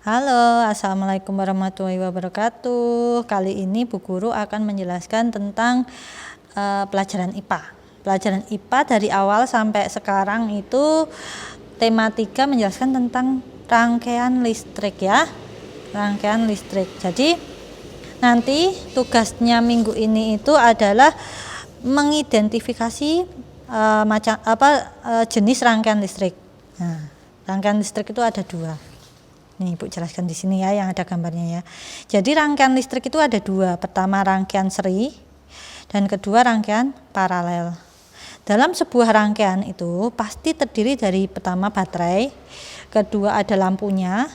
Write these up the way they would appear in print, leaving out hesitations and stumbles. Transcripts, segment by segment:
Halo, assalamualaikum warahmatullahi wabarakatuh. Kali ini Bu Guru akan menjelaskan tentang pelajaran IPA. Pelajaran IPA dari awal sampai sekarang itu tematika menjelaskan tentang rangkaian listrik ya, rangkaian listrik. Jadi nanti tugasnya minggu ini itu adalah mengidentifikasi jenis rangkaian listrik. Nah, rangkaian listrik itu ada dua. Nih Ibu jelaskan di sini ya, yang ada gambarnya ya. Jadi rangkaian listrik itu ada dua. Pertama rangkaian seri dan kedua rangkaian paralel. Dalam sebuah rangkaian itu pasti terdiri dari pertama baterai, kedua ada lampunya,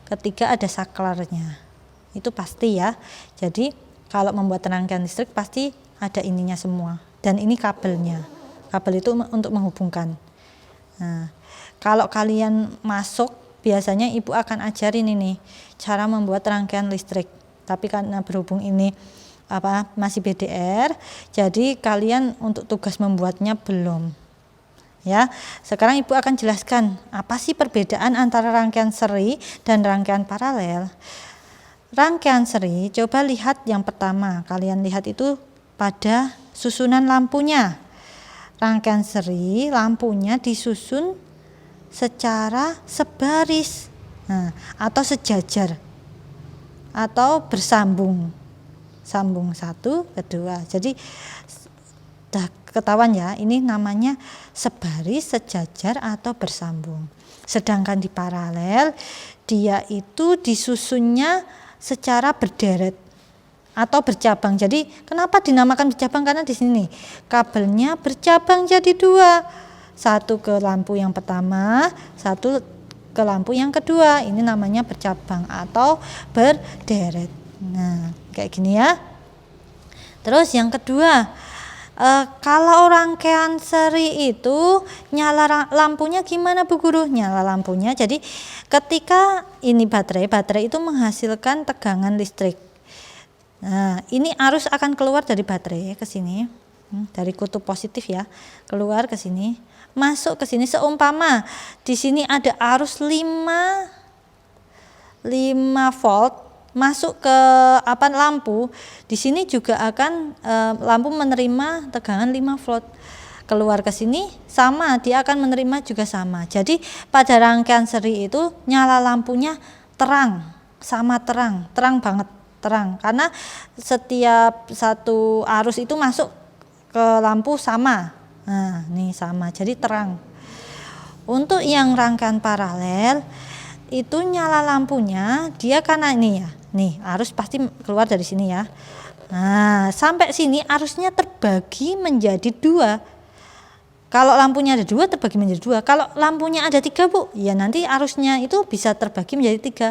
ketiga ada saklarnya. Itu pasti ya. Jadi kalau membuat rangkaian listrik pasti ada ininya semua. Dan ini kabelnya. Kabel itu untuk menghubungkan. Nah, kalau kalian masuk biasanya Ibu akan ajarin ini cara membuat rangkaian listrik. Tapi karena berhubung ini masih BDR, jadi kalian untuk tugas membuatnya belum. Ya, sekarang Ibu akan jelaskan apa sih perbedaan antara rangkaian seri dan rangkaian paralel. Rangkaian seri, coba lihat yang pertama, kalian lihat itu pada susunan lampunya. Rangkaian seri, lampunya disusun secara sebaris, atau sejajar atau bersambung, sambung satu kedua. Jadi sudah ketahuan ya, ini namanya sebaris, sejajar atau bersambung. Sedangkan di paralel dia itu disusunnya secara berderet atau bercabang. Jadi kenapa dinamakan bercabang? Karena di sini kabelnya bercabang jadi dua. Satu ke lampu yang pertama, satu ke lampu yang kedua. Ini namanya bercabang atau berderet. Nah, kayak gini ya. Terus yang kedua, kalau rangkaian seri itu nyala lampunya gimana Bu Guru? Nyala lampunya. Jadi ketika ini baterai itu menghasilkan tegangan listrik. Nah, ini arus akan keluar dari baterai ke sini. Dari kutub positif ya, keluar ke sini, masuk ke sini. Seumpama di sini ada arus 5 volt masuk ke lampu, di sini juga akan lampu menerima tegangan 5 volt. Keluar ke sini sama, dia akan menerima juga sama. Jadi pada rangkaian seri itu nyala lampunya terang, sama terang banget, terang, karena setiap satu arus itu masuk ke lampu sama. Nah, ini sama, jadi terang. Untuk yang rangkaian paralel itu nyala lampunya, dia karena ini ya, nih arus pasti keluar dari sini ya. Nah, sampai sini arusnya terbagi menjadi dua. Kalau lampunya ada dua, terbagi menjadi dua. Kalau lampunya ada tiga Bu, ya nanti arusnya itu bisa terbagi menjadi tiga.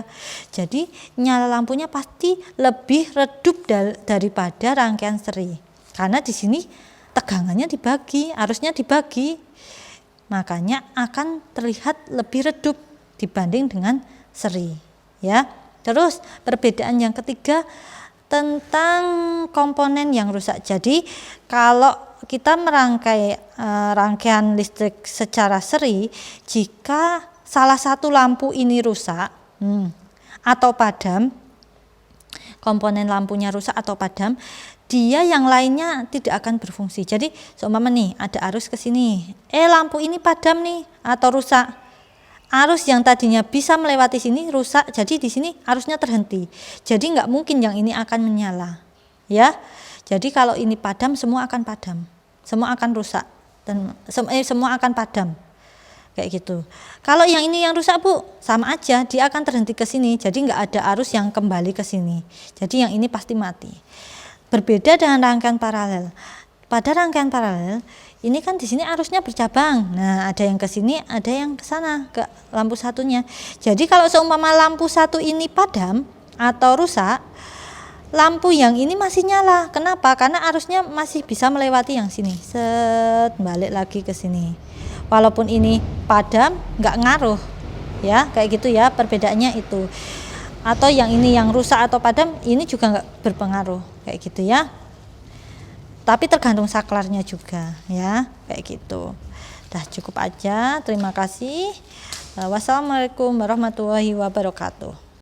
Jadi nyala lampunya pasti lebih redup daripada rangkaian seri. Karena di sini tegangannya dibagi, arusnya dibagi, makanya akan terlihat lebih redup dibanding dengan seri ya. Terus perbedaan yang ketiga tentang komponen yang rusak. Jadi kalau kita merangkai rangkaian listrik secara seri, jika salah satu lampu ini rusak atau padam, komponen lampunya rusak atau padam, dia yang lainnya tidak akan berfungsi. Jadi seumpama nih ada arus ke sini, lampu ini padam nih atau rusak. Arus yang tadinya bisa melewati sini rusak, jadi di sini arusnya terhenti. Jadi nggak mungkin yang ini akan menyala, ya. Jadi kalau ini padam, semua akan padam, semua akan rusak dan semua akan padam. Kayak gitu. Kalau yang ini yang rusak Bu, sama aja, dia akan terhenti ke sini. Jadi nggak ada arus yang kembali ke sini. Jadi yang ini pasti mati. Berbeda dengan rangkaian paralel. Pada rangkaian paralel, ini kan di sini arusnya bercabang. Nah, ada yang ke sini, ada yang ke sana, ke lampu satunya. Jadi kalau seumpama lampu satu ini padam atau rusak, lampu yang ini masih nyala. Kenapa? Karena arusnya masih bisa melewati yang sini. Balik lagi ke sini. Walaupun ini padam, nggak ngaruh. Ya, kayak gitu ya, perbedaannya itu. Atau yang ini yang rusak atau padam, ini juga nggak berpengaruh, kayak gitu ya. Tapi tergantung saklarnya juga ya, kayak gitu. Dah cukup aja, terima kasih. Wassalamualaikum warahmatullahi wabarakatuh.